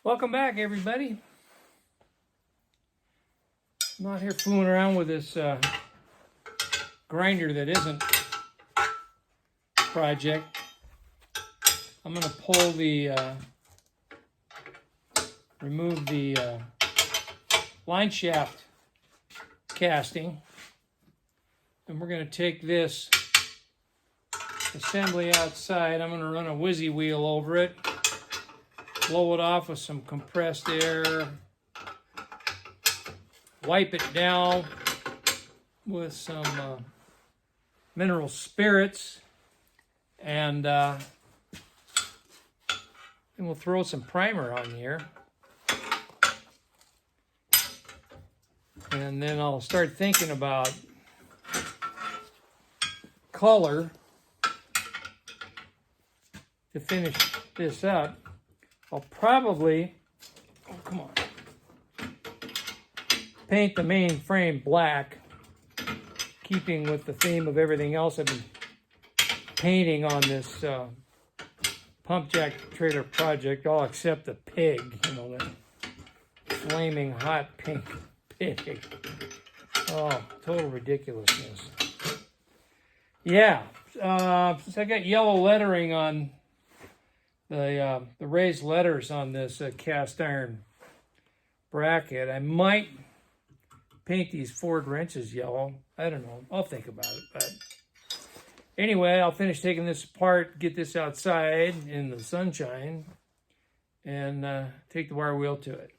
Welcome back, everybody. I'm not here fooling around with this grinder that isn't project. I'm going to pull the, remove the line shaft casting, and we're going to take this assembly outside. I'm going to run a whizzy wheel over it, blow it off with some compressed air, wipe it down with some mineral spirits, and we'll throw some primer on here. And then I'll start thinking about color to finish this up. I'll probably, oh come on, paint the main frame black, keeping with the theme of everything else I've been painting on this pump jack trailer project, all except the pig, you know, that flaming hot pink pig. Oh, total ridiculousness. Yeah, since I got yellow lettering on the raised letters on this cast iron bracket, I might paint these Ford wrenches yellow. I don't know. I'll think about it. But anyway, I'll finish taking this apart, get this outside in the sunshine, and take the wire wheel to it.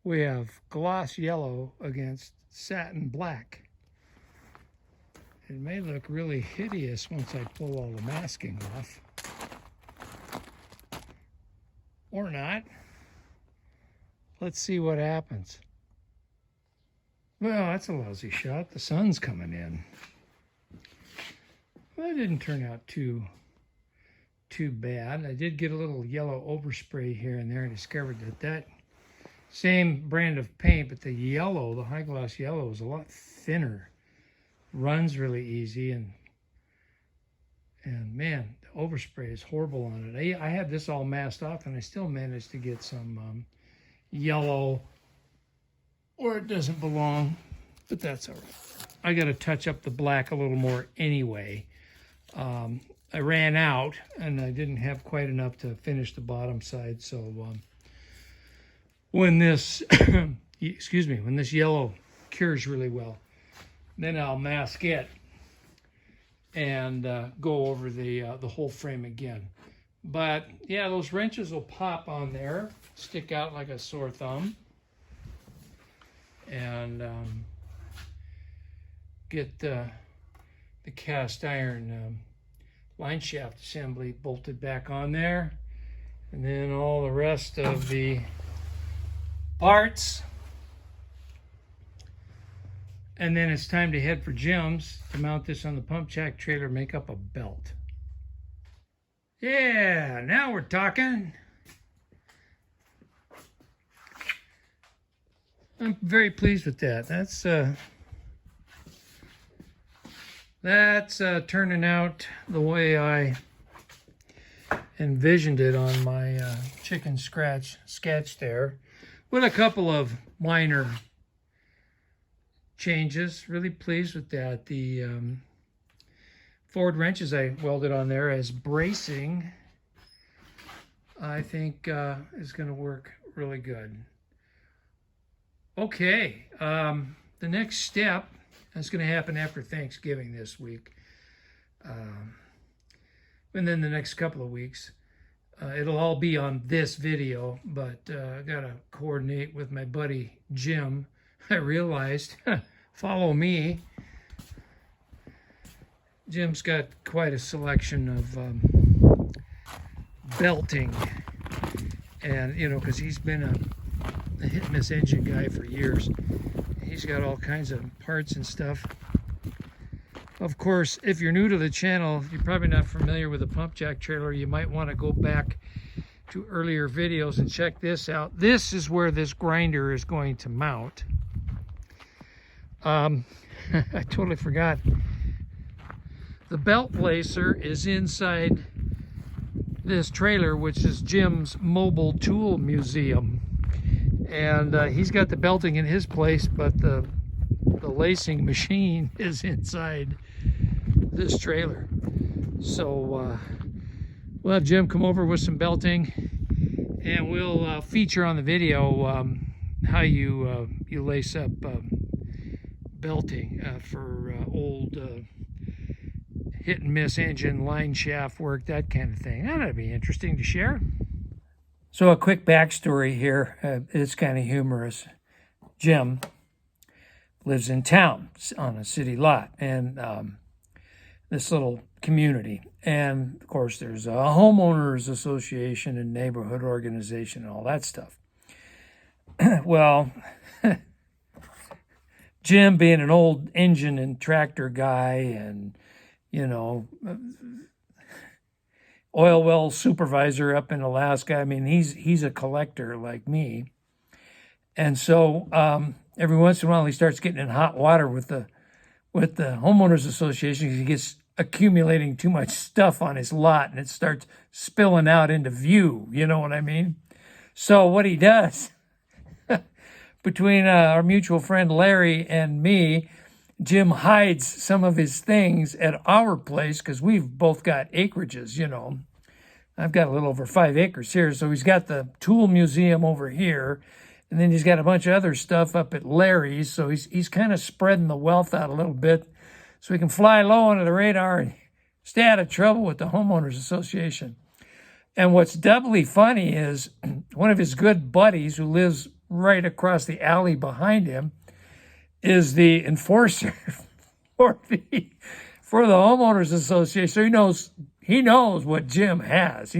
We have gloss yellow against satin black. It may look really hideous once I pull all the masking off. Or not. Let's see what happens. Well, that's a lousy shot. The sun's coming in. Well, that didn't turn out too bad. I did get a little yellow overspray here and there and discovered that same brand of paint, but the yellow, the high gloss yellow, is a lot thinner. Runs really easy, and man, the overspray is horrible on it. I had this all masked off, and I still managed to get some yellow where it doesn't belong, but that's all right. I got to touch up the black a little more anyway. I ran out, and I didn't have quite enough to finish the bottom side, so when this, excuse me, when this yellow cures really well, then I'll mask it and go over the whole frame again. But yeah, those wrenches will pop on there, stick out like a sore thumb, and get the cast iron line shaft assembly bolted back on there, and then all the rest of the parts, and then it's time to head for Jim's to mount this on the pump jack trailer, make up a belt. Yeah, now we're talking. I'm very pleased with that. That's turning out the way I envisioned it on my chicken scratch sketch there, with a couple of minor changes. Really pleased with that. The forward wrenches I welded on there as bracing, I think is going to work really good. Okay, the next step is going to happen after Thanksgiving this week. And then the next couple of weeks. It'll all be on this video, but I got to coordinate with my buddy Jim. I realized, follow me. Jim's got quite a selection of belting. And, you know, because he's been a hit and miss engine guy for years. He's got all kinds of parts and stuff. Of course, if you're new to the channel, you're probably not familiar with a pump jack trailer. You might want to go back to earlier videos and check this out. This is where this grinder is going to mount. I totally forgot. The belt placer is inside this trailer, which is Jim's mobile tool museum. And he's got the belting in his place, but the lacing machine is inside this trailer. So we'll have Jim come over with some belting, and we'll feature on the video how you lace up belting for old hit and miss engine, line shaft work, that kind of thing. That'd be interesting to share. So a quick backstory here. It's kind of humorous. Jim lives in town on a city lot, and this little community. And of course, there's a homeowners association and neighborhood organization and all that stuff. Well, Jim, being an old engine and tractor guy, and you know, oil well supervisor up in Alaska. I mean, he's a collector like me, and so every once in a while he starts getting in hot water with the homeowners association because he gets accumulating too much stuff on his lot and it starts spilling out into view. You know what I mean? So what he does between our mutual friend Larry and me, Jim hides some of his things at our place because we've both got acreages, you know. I've got a little over 5 acres here. So he's got the tool museum over here. And then he's got a bunch of other stuff up at Larry's. So he's kind of spreading the wealth out a little bit so he can fly low under the radar and stay out of trouble with the homeowners association. And what's doubly funny is one of his good buddies who lives right across the alley behind him is the enforcer for the homeowners association. So he knows what Jim has.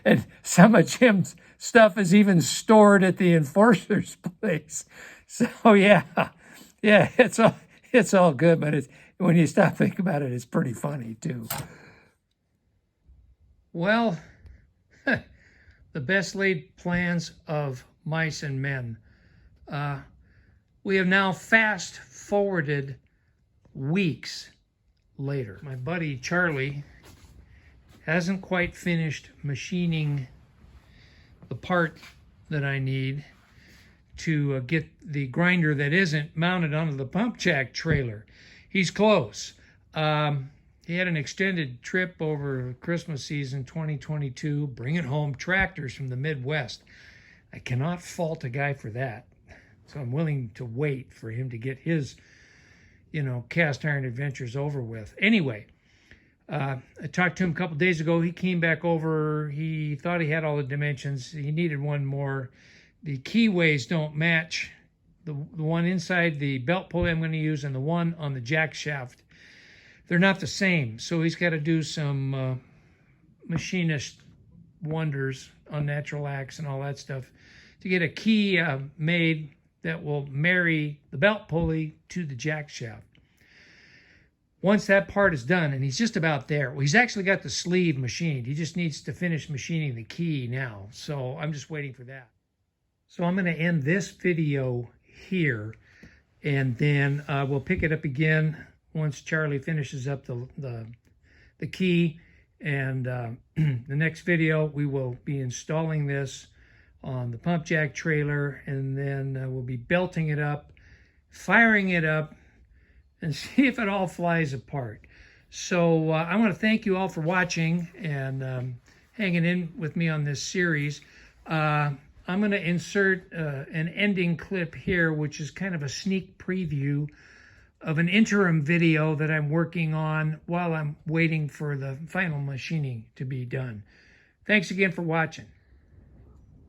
And some of Jim's stuff is even stored at the enforcer's place. So yeah, it's all good, but when you stop thinking about it, it's pretty funny too. Well, the best laid plans of mice and men. We have now fast forwarded weeks later. My buddy Charlie hasn't quite finished machining the part that I need to get the grinder that isn't mounted onto the pump jack trailer. He's close. He had an extended trip over Christmas season 2022, bringing home tractors from the Midwest. I cannot fault a guy for that. So I'm willing to wait for him to get his, cast iron adventures over with. Anyway, I talked to him a couple days ago. He came back over. He thought he had all the dimensions. He needed one more. The keyways don't match. The one inside the belt pulley I'm going to use and the one on the jack shaft, they're not the same. So he's got to do some machinist wonders on natural axe and all that stuff to get a key made that will marry the belt pulley to the jack shaft. Once that part is done, and he's just about there. Well, he's actually got the sleeve machined. He just needs to finish machining the key now. So I'm just waiting for that. So I'm going to end this video here, and then we'll pick it up again once Charlie finishes up the key. And the next video, we will be installing this on the pump jack trailer, and then we'll be belting it up firing it up, and see if it all flies apart. So I want to thank you all for watching and hanging in with me on this series. I'm going to insert an ending clip here, which is kind of a sneak preview of an interim video that I'm working on while I'm waiting for the final machining to be done. Thanks again for watching.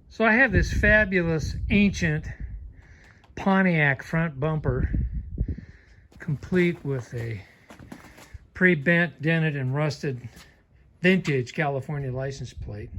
So I have this fabulous ancient Pontiac front bumper, complete with a pre-bent, dented, and rusted vintage California license plate.